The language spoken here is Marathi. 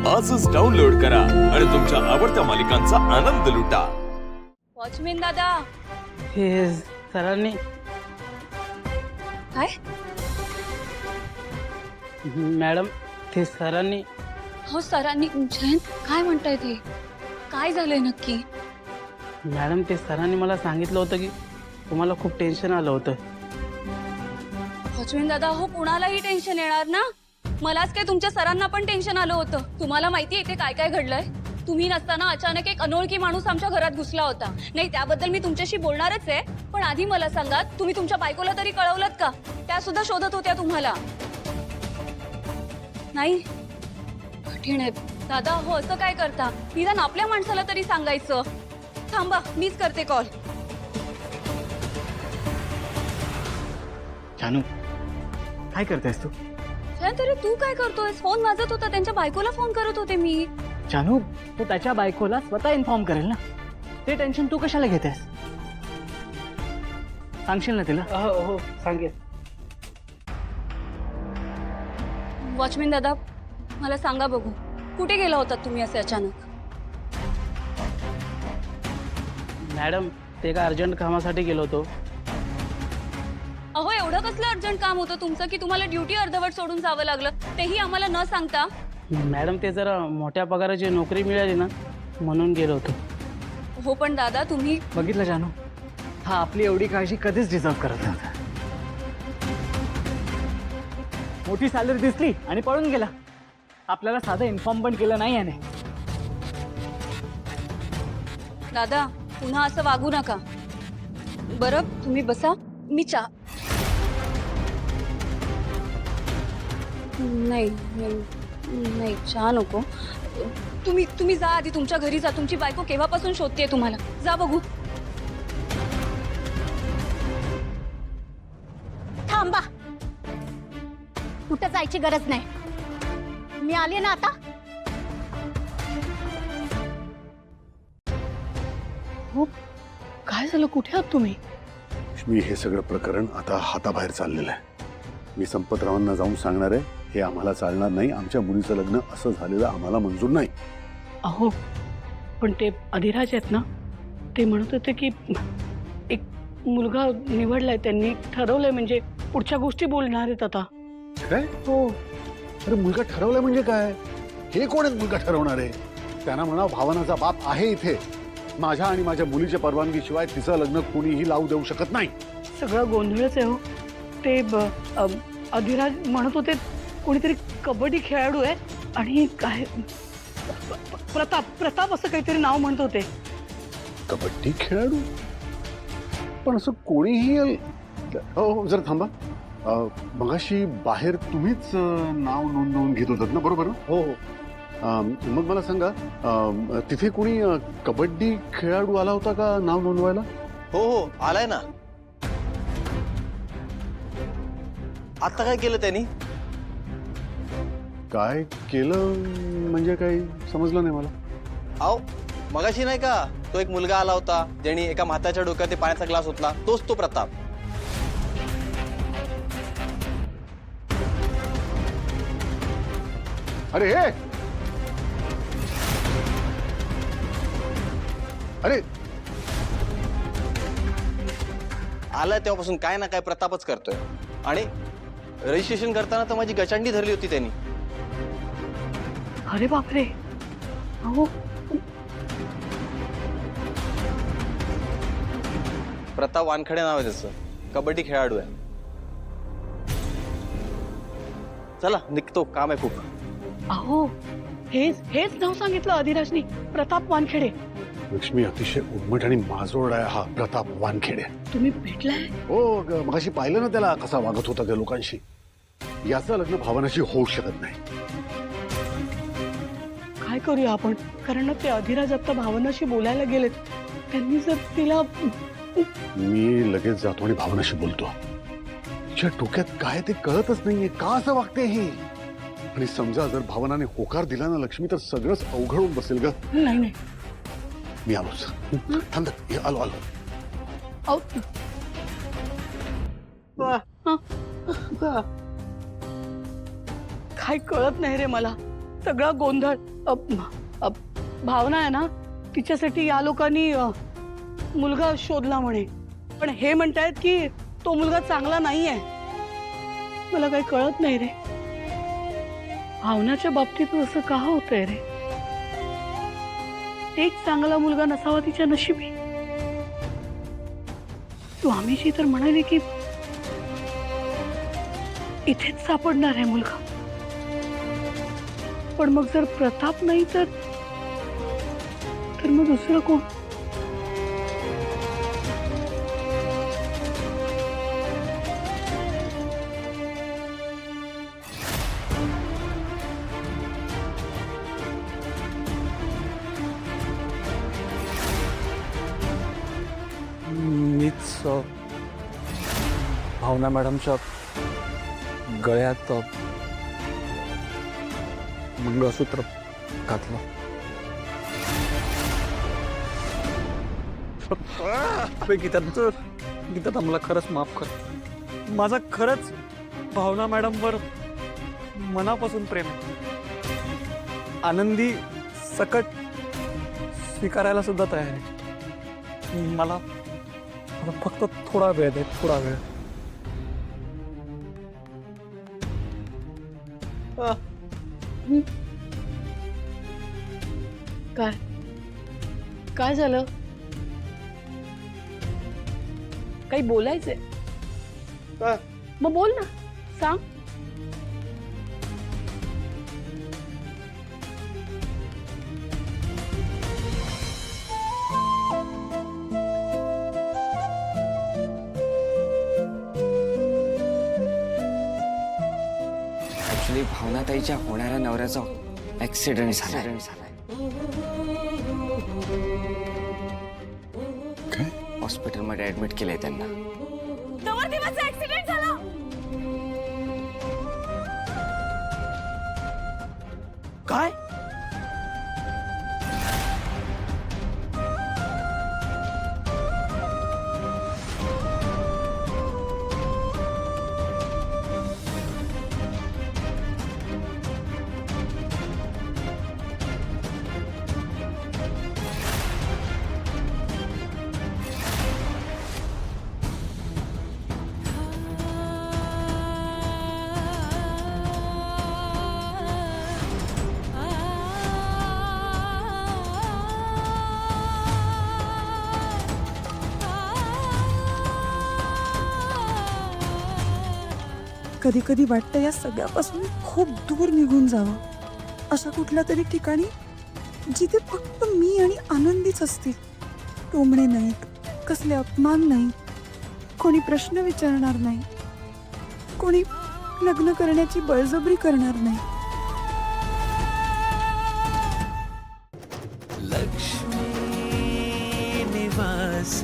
आजच डाउनलोड करा आणि तुमच्या आवडत्या मालिकांचा आनंद लुटा। वॉचमॅन दादा, हे सरांनी काय? मॅडम ते सरांनी हो सरांनी जयंत काय म्हणताय ते? काय झालंय नक्की? मॅडम ते सरांनी मला सांगितलं होतं की तुम्हाला खूप टेन्शन आलं होतं। वॉचमॅन दादा, हो कुणालाही टेन्शन येणार ना, मलाच काय तुमच्या सरांना पण टेन्शन आलं होतं। तुम्हाला माहिती आहे ते काय काय घडलंय? तुम्ही नसताना अचानक एक अनोळखी माणूस आमच्या घरात घुसला होता। नाही त्याबद्दल मी तुमच्याशी बोलणारच आहे, पण आधी मला सांगा तुम्ही तुमच्या बायकोला तरी कळवलत का? त्या सुद्धा शोधत होत्या तुम्हाला? नाही, कठीण आहे दादा। हो असं काय करता? निदान आपल्या माणसाला तरी सांगायचं। थांबा, मीच करते कॉल। जानू काय करतेस तू? तरी तू काय करतोय? फोन वाजत होता, त्यांच्या बायकोला फोन करत होते मी। जानू तो त्याच्या बायकोला स्वतः इन्फॉर्म करेल ना, ते टेन्शन तू कशाला घेतेस? सांगशील ना तिला? हो सांगेल। वॉचमॅन दादा, मला सांगा बघू, कुठे गेला होता तुम्ही असे अचानक? मॅडम ते एका अर्जंट कामासाठी गेलो होतो। अहो एवढं कसलं अर्जंट काम होतं तुमचं की तुम्हाला ड्युटी अर्धवट सोडून जावं लागलं, तेही आम्हाला न सांगता? मॅडम ते जरा मोठ्या पगाराची नोकरी मिळाली ना, म्हणून गेलो होतो। हो पण दादा तुम्ही बघितलं जानू, हा आपली एवढी काळजी कधीच डिझर्व करत नव्हता। मोठी सॅलरी दिसली आणि पळून गेला, आपल्याला साधं इन्फॉर्म पण केलं नाही याने। दादा पुन्हा असं वागू नका। बरं तुम्ही बसा, मी चहा नाही नाही चहा नको। तुम्ही जा आधी, तुमच्या घरी जा। तुमची बायको केव्हापासून शोधतेय तुम्हाला, जा बघू। थांबा, कुठं जायची गरज नाही, मी आले ना आता। हो काय झालं? कुठे आहात तुम्ही? मी हे सगळं प्रकरण आता हाताबाहेर चाललेलं आहे। मी संपतरावांना जाऊन सांगणार आहे, हे आम्हाला चालणार नाही, आमच्या मुलीचं लग्न असं झालेलं आम्हाला मंजूर नाही। अहो पण ते अधिराज आहेत ना, ते म्हणत होते की एक मुलगा निवडलाय, त्यांनी ठरवलंय, म्हणजे पुढच्या गोष्टी बोलणार आहेत आता। काय? हो। अरे मुलगा ठरवलाय म्हणजे काय? हे कोण आहेत मुलगा ठरवणार आहे? त्यांना म्हणा भावनाचा बाप आहे इथे, माझ्या आणि माझ्या मुलीच्या परवानगीशिवाय तिचं लग्न कोणीही लावू देऊ शकत नाही। सगळं गोंधळच आहे हो। ते अधिराज म्हणत होते कोणीतरी कबड्डी खेळाडू आहे आणि काय प्रताप असं काहीतरी नाव म्हणत होते। कबड्डी खेळाडू? पण असं कोणीही हो जरा थांबा, मगाशी बाहेर तुम्हीच नाव नोंदवून घेत होतात ना, बरोबर ना? हो हो। मग मला सांगा, तिथे कोणी कबड्डी खेळाडू आला होता का नाव नोंदवायला? हो हो आलाय ना। आता काय केलं त्यांनी? काय केलं म्हणजे काही समजलं नाही मला। आओ मगाशी नाही का तो एक मुलगा आला होता ज्याने एका म्हाताच्या डोक्यात ते पाण्याचा ग्लास होतला, तोच तो प्रताप। अरे हे अरे आलाय तेव्हापासून काय ना काय प्रतापच करतोय, आणि रजिस्ट्रेशन करताना तर माझी गचांडी धरली होती त्यांनी। अरे बापरे। अहो प्रताप वानखडे नाव आहे त्याचं, कबड्डी खेळाडू आहे। चला निघतो, काम आहे खूप। अहो हेच नाव सांगितलं अधिराजनी, प्रताप वानखेडे। लक्ष्मी, अतिशय उर्मट आणि माजोड आहे हा प्रताप वानखेडे। तुम्ही भेटलाय? हो मगाशी पाहिलं ना त्याला कसा वागत होता त्या लोकांशी। याचं लग्न भावनाशी होऊ शकत नाही। काय करूया आपण? कारण ते अधिराज आता भावनाशी बोलायला गेलेत, त्यांनी जर तिला मी लगेच जातो आणि भावनाशी बोलतो। तिच्या डोक्यात काय ते कळतच नाहीये, का असं वागते ही? आणि समजा जर भावनाने होकार दिला ना लक्ष्मी, तर सगळंच अवघड होऊन बसेल ग। नाही मी आलोच, थांब आलो आलो। काय कळत नाही रे मला। सगळा गोंधळ भावना आहे ना, तिच्यासाठी या लोकांनी मुलगा शोधला म्हणे, पण हे म्हणतायत की तो मुलगा चांगला नाहीये. मला काही कळत नाही रे, भावनाच्या बाबतीत असं का होतंय रे? एक चांगला मुलगा नसावा तिच्या नशिबी. स्वामीजी तर म्हणाले की इथेच सापडणार आहे मुलगा, पण मग जर प्रताप नाही तर मग दुसरं कोण? मीच भावना मॅडमच्या गळ्यात मंगळसूत्र घातलं. गीता मला खरंच माफ कर. माझा खरंच भावना मॅडमवर मनापासून प्रेम आहे. आनंदी सकट स्वीकारायला सुद्धा तयार आहे. मला फक्त थोडा वेळ दे, थोडा वेळ. काय काय झालं? काही बोलायचंय? मग बोल ना, सांग. ऍक्च्युली भावनाताईच्या होणाऱ्या नवऱ्याचा ऍक्सिडेंट झालाय. हॉस्पिटलमध्ये ऍडमिट केलंय त्यांना. ऍक्सिडेंट झाला. काय? कधी कधी वाटतं या सगळ्यापासून खूप दूर निघून जावं, अशा कुठल्या तरी ठिकाणी जिथे फक्त मी आणि आनंदीच असतील. टोमणे नाहीत, कसले अपमान नाही, कोणी प्रश्न विचारणार नाही, कोणी लग्न करण्याची बळजबरी करणार नाही. लक्ष्मी निवास